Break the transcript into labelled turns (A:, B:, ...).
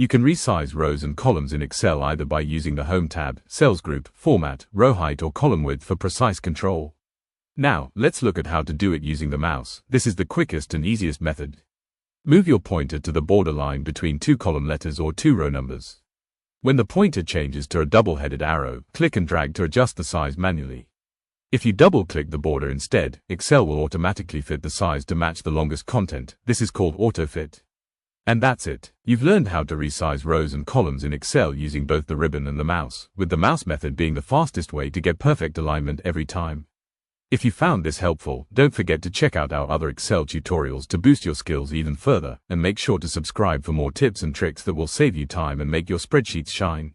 A: You can resize rows and columns in Excel either by using the Home tab, Cells group, Format, Row height or column width for precise control. Now, let's look at how to do it using the mouse. This is the quickest and easiest method. Move your pointer to the border line between two column letters or two row numbers. When the pointer changes to a double-headed arrow, click and drag to adjust the size manually. If you double-click the border instead, Excel will automatically fit the size to match the longest content. This is called AutoFit. And that's it. You've learned how to resize rows and columns in Excel using both the ribbon and the mouse, with the mouse method being the fastest way to get perfect alignment every time. If you found this helpful, don't forget to check out our other Excel tutorials to boost your skills even further, and make sure to subscribe for more tips and tricks that will save you time and make your spreadsheets shine.